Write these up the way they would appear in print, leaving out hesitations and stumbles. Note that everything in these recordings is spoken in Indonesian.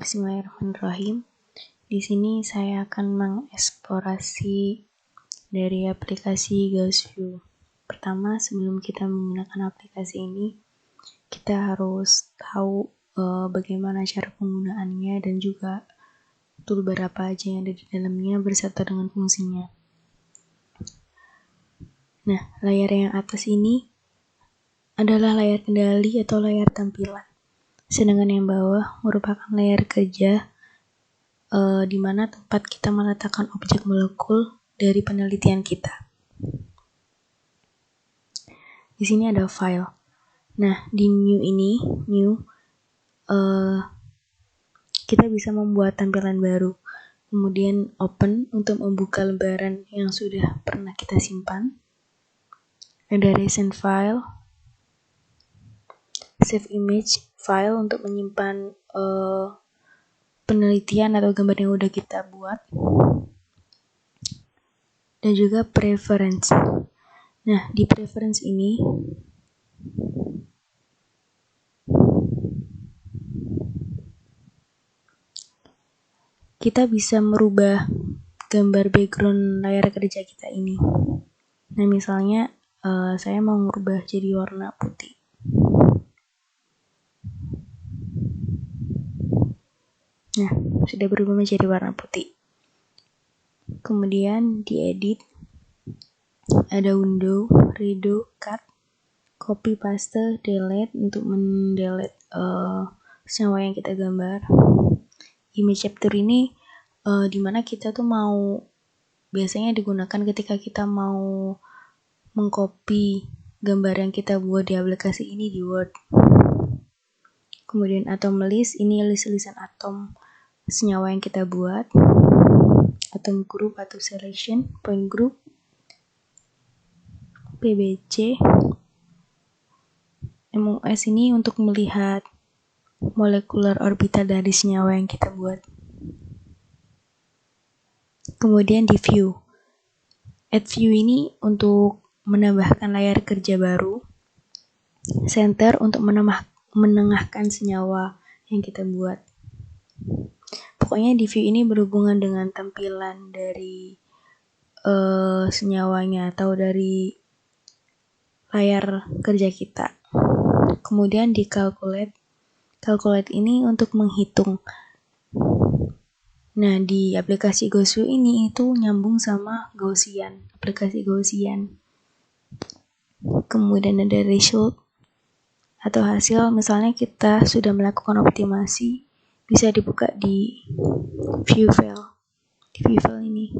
Bismillahirrahmanirrahim. Di sini saya akan mengeksplorasi dari aplikasi GaussView. Pertama, sebelum kita menggunakan aplikasi ini, kita harus tahu bagaimana cara penggunaannya dan juga toolbar apa aja yang ada di dalamnya berserta dengan fungsinya. Nah, layar yang atas ini adalah layar kendali atau layar tampilan. Sedangkan yang bawah merupakan layar kerja di mana tempat kita meletakkan objek molekul dari penelitian kita. Di sini ada file. Nah, di new kita bisa membuat tampilan baru. Kemudian open untuk membuka lembaran yang sudah pernah kita simpan. Ada recent file, save image file untuk menyimpan penelitian atau gambar yang udah kita buat, dan juga preference. Nah, di preference ini kita bisa merubah gambar background layar kerja kita ini. Nah, misalnya saya mau merubah jadi warna putih. Nah, sudah berubah menjadi warna putih. Kemudian diedit, ada window, redo, cut, copy, paste, delete untuk mendelete senyawa yang kita gambar. Image chapter ini dimana kita tuh biasanya digunakan ketika kita mau mengcopy gambar yang kita buat di aplikasi ini di Word. Kemudian atom list, ini list-listan atom senyawa yang kita buat. Atom group atau selection, point group, PBC, MOS ini untuk melihat molecular orbital dari senyawa yang kita buat. Kemudian di view. Add view ini untuk menambahkan layar kerja baru. Center untuk menengahkan senyawa yang kita buat. Pokoknya di view ini berhubungan dengan tampilan dari senyawanya atau dari layar kerja kita. Kemudian di calculate. Calculate ini untuk menghitung. Nah, di aplikasi GaussView ini itu nyambung sama Gaussian, aplikasi Gaussian. Kemudian ada result atau hasil, misalnya kita sudah melakukan optimasi, bisa dibuka di view file, ini.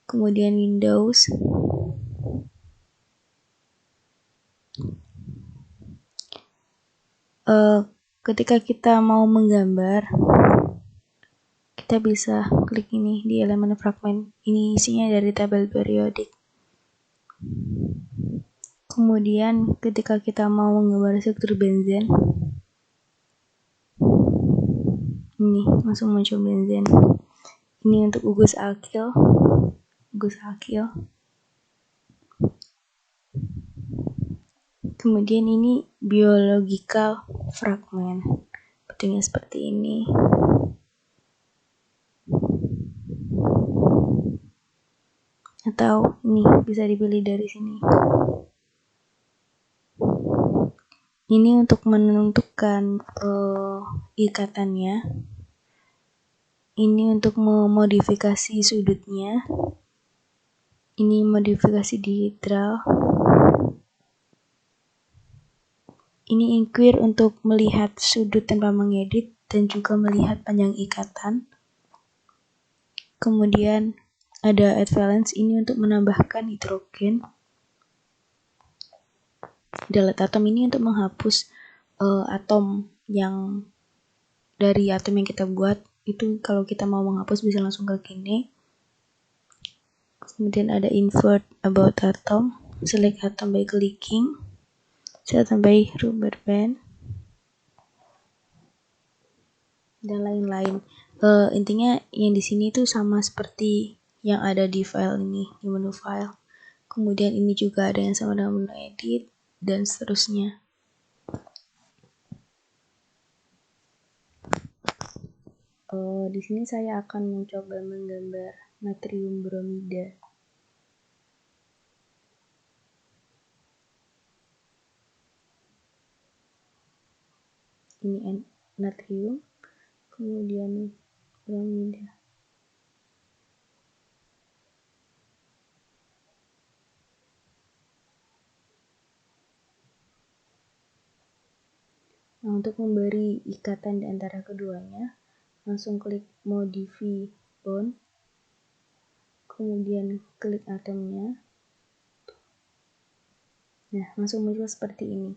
Kemudian Windows, ketika kita mau menggambar, kita bisa klik ini di elemen fragment. Ini isinya dari tabel periodik. Kemudian ketika kita mau menggambar struktur benzen, ini langsung muncul benzen. Ini untuk gugus alkil. Kemudian ini biological fragment. Bentuknya seperti ini. Atau ini bisa dipilih dari sini. Ini untuk menentukan ikatannya. Ini untuk memodifikasi sudutnya. Ini modifikasi dihedral. Ini inquire untuk melihat sudut tanpa mengedit dan juga melihat panjang ikatan. Kemudian ada add valence, ini untuk menambahkan hidrogen. Delete atom ini untuk menghapus atom yang dari atom yang kita buat. Itu kalau kita mau menghapus bisa langsung ke sini. Kemudian ada invert about atom, select atom by clicking, set by rubber band, dan lain-lain. Intinya yang di sini tuh sama seperti yang ada di file ini, di menu file. Kemudian ini juga ada yang sama dengan menu edit dan seterusnya. Di sini saya akan mencoba menggambar natrium bromida. Ini natrium, kemudian bromida. Nah, untuk memberi ikatan di antara keduanya, langsung klik modify bond, kemudian klik atomnya. Nah, langsung muncul seperti ini.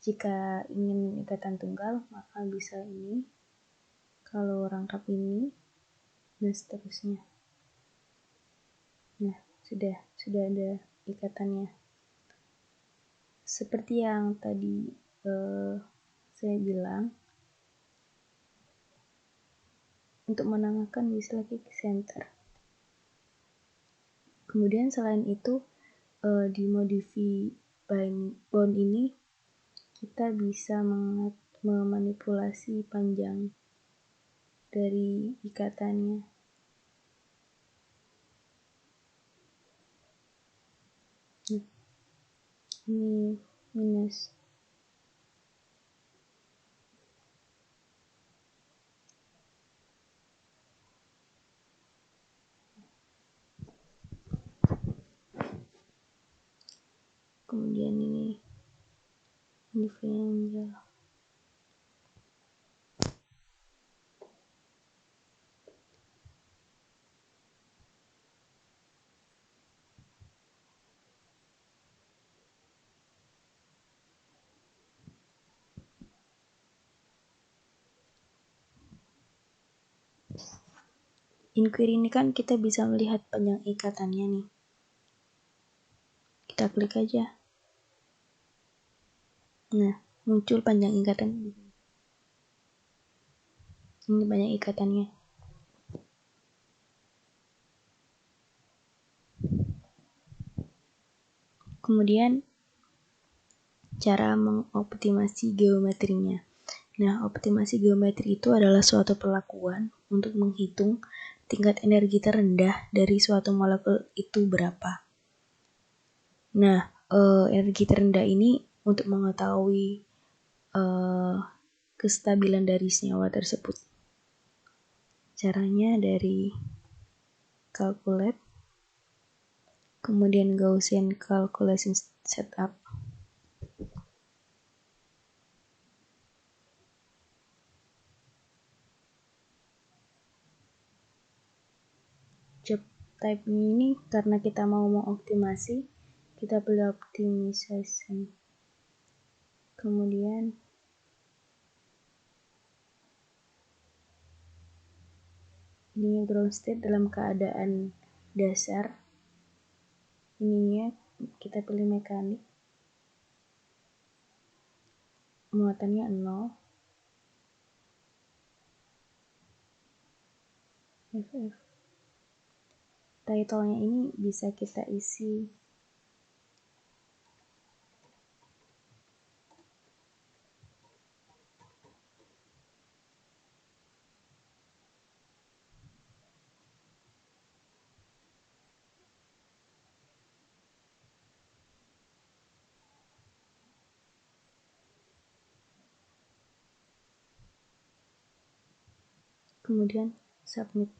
Jika ingin ikatan tunggal, maka bisa ini. Kalau rangkap ini, dan seterusnya. Nah, sudah ada ikatannya. Seperti yang tadi saya bilang, untuk menengahkan bisa klik center. Kemudian selain itu, di modify bond ini kita bisa memanipulasi panjang dari ikatannya. Nah, ini minus. Kemudian ini differential. Inquiry ini kan kita bisa melihat panjang ikatannya nih. Kita klik aja. Nah, muncul panjang ikatan. Ini banyak ikatannya. Kemudian cara mengoptimasi geometrinya. Nah, optimasi geometri itu adalah suatu perlakuan untuk menghitung tingkat energi terendah dari suatu molekul itu berapa. Nah, energi terendah ini untuk mengetahui kestabilan dari senyawa tersebut. Caranya dari calculate, kemudian Gaussian calculation setup. Job type ini karena kita mau mengoptimasi, kita pilih optimization. Kemudian ini ground state dalam keadaan dasar. Ininya kita pilih mekanik. Muatannya 0. FF. Title-nya ini bisa kita isi kemudian submit.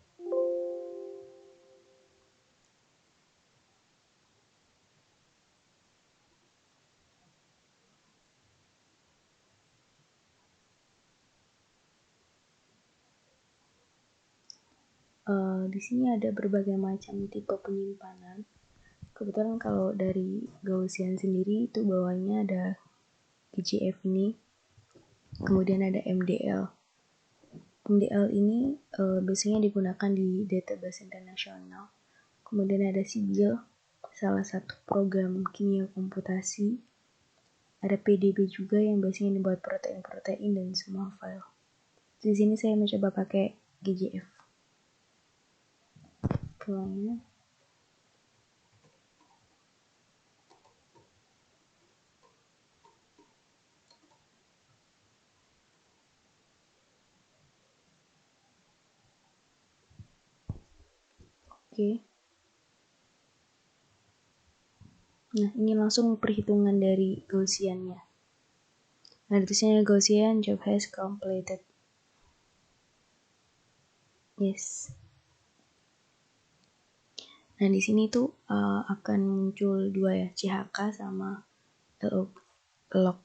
Di sini ada berbagai macam tipe penyimpanan. Kebetulan kalau dari Gaussian sendiri itu bawahnya ada GGF ini, kemudian ada MDL. MDL ini biasanya digunakan di database internasional. Kemudian ada Sibyl, salah satu program kimia komputasi. Ada PDB juga yang biasanya dibuat protein-protein dan semua file. Di sini saya mencoba pakai GGF. Filenya. Oke. Nah, ini langsung perhitungan dari Gaussian-nya. Nah, tulisannya Gaussian job has completed. Yes. Nah, di sini tuh akan muncul dua ya, CHK sama log.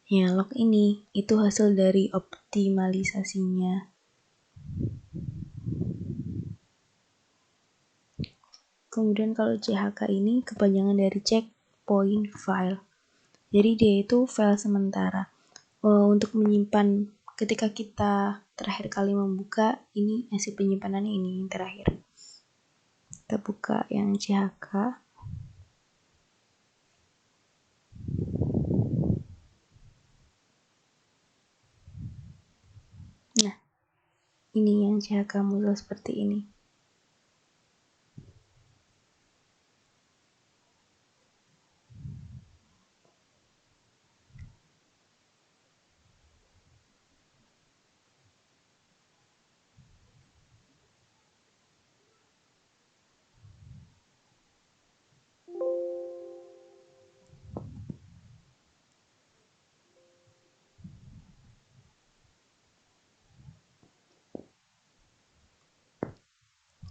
Ya, log ini itu hasil dari optimalisasinya. Kemudian kalau CHK ini kepanjangan dari check point file. Jadi dia itu file sementara. Untuk menyimpan ketika kita terakhir kali membuka, ini hasil penyimpanannya ini yang terakhir. Kita buka yang CHK. Nah, ini yang CHK muncul seperti ini.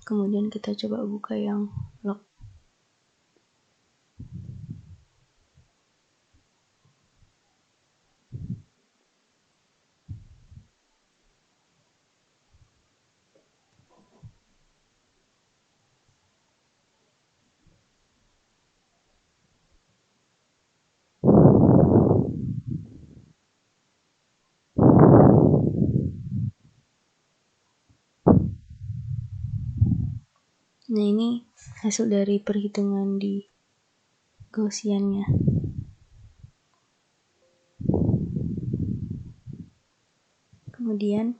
Kemudian kita coba buka yang log. Nah, ini hasil dari perhitungan di Gaussian-nya. Kemudian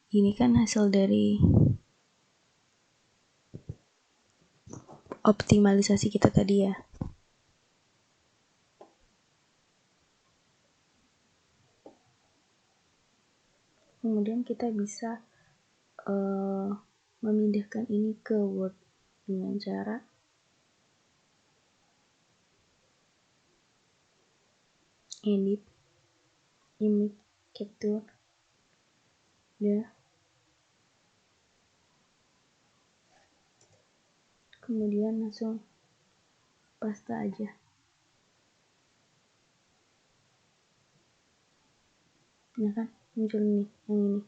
ini kan hasil dari optimalisasi kita tadi ya. Kemudian kita bisa memindahkan ini ke Word dengan cara edit, image capture, kemudian langsung paste aja. Nah kan muncul nih yang ini.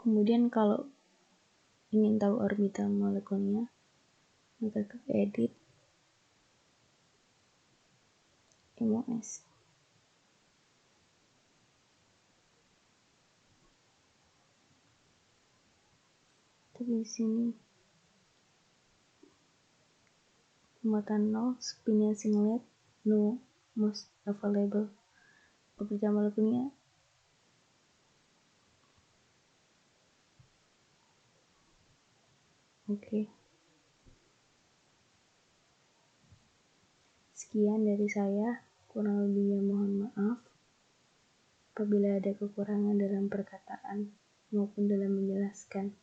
Kemudian kalau ingin tahu orbital molekulnya, maka ke edit, MOS. Tapi di sini muatan 0, spinnya singlet, no most available. Orbital molekulnya oke. Sekian dari saya, kurang lebihnya mohon maaf apabila ada kekurangan dalam perkataan maupun dalam menjelaskan.